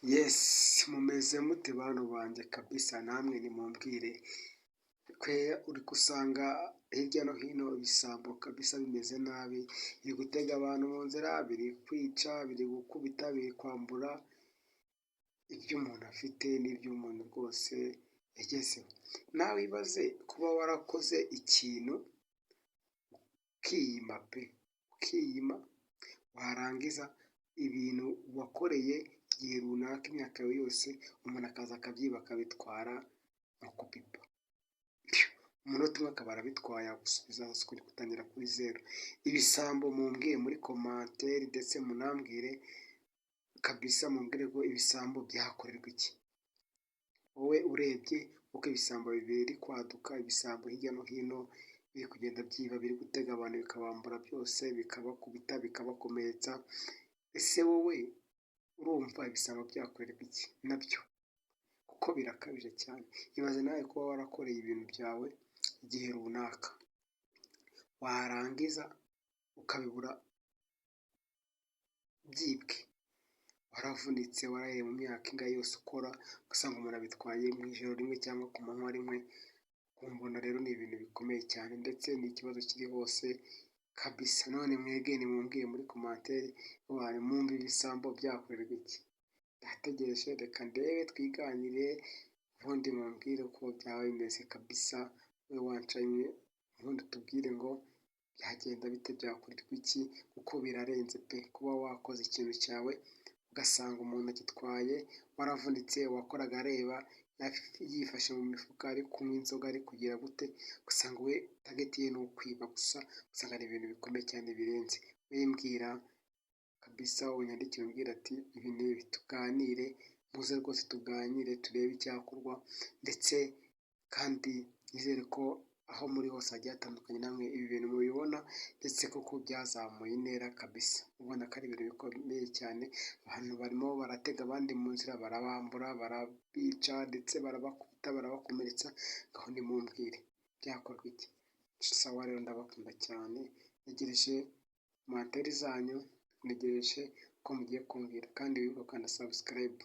Yes, mumeze mute bantu banjye kabisa, namwe nimumbwire. Kwe uri gusanga hirya no hino ibisambo kabisa bimeze nabi, biri gutega abantu mu nzira, biri kwica, biri gukubita, biri kwambura ibyo umuntu afite n'ibyo umuntu rwose yagezeho. Nawe ibaze kuba warakoze ikintu ukiyima pe, ukiyima, warangiza ibintu wakoreye igihe runaka, imyaka yawe yose, umuntu akaza akabyiba akabitwara nko kubipa. Umunota umwe akaba arabitwaye, agusubiza hasi gutangira kuri zeru. Ibisambo mumbwire muri komantere, ndetse munambwire kabisa, mumbwire ko ibisambo byakorerwa iki. Wowe urebye uko ibisambo biri kwaduka, ibisambo hirya no hino biri kugenda byiba, biri gutega abantu bikabambura byose, bikabakubita, bikabakomeretsa. Ese wowe urumva ibisambo byakorerwa iki nabyo? Kuko birakabije cyane. Ibaze nawe kuba warakoreye ibintu byawe igihe runaka, warangiza ukabibura byibwe. Waravunitse, waraye mu myaka ingahe yose ukora, ugasanga umuntu abitwaye mu ijoro rimwe cyangwa ku manywa rimwe. Kumbona rero ni ibintu bikomeye cyane, ndetse ni ikibazo kiri hose kabisa. None mwege nimumbwire muri komantere, mwumva ibisambo byakorerwa iki? Ndategereje, reka ndebe twiganire, ubundi mumbwire uko byaba bimeze kabisa. We wancanye, ubundi tubwire ngo byagenda bite, byakorerwa iki, kuko birarenze pe. Kuba wakoze ikintu cyawe ugasanga umuntu agitwaye, waravunitse, wakoraga areba, yifashe mu mifuka, ari kunywa inzoga, ari kugira gute, ugasanga we tageti ye ni ukwiba gusa. Usanga ari ibintu bikomeye cyane birenze. We mbwira kabisa, unyandikire umbwira ati ibi n'ibi, tuganire, muze rwose tuganire, turebe icyakorwa. Ndetse kandi nizere ko aho muri hose hagiye hatandukanye, namwe ibi bintu mubibona, ndetse kuko byazamuye intera kabisa. Ubona ko ari ibintu bikomeye cyane. Abantu barimo baratega abandi mu nzira, barabambura, barabica, ndetse barabakubita, barabakomeretsa. Ngaho nimumbwire byakorwa iki? Sawa rero, ndabakunda cyane, ntegereje komantere zanyu, ntegereje ko mugiye kumbwira, kandi wibuke gukanda subscribe.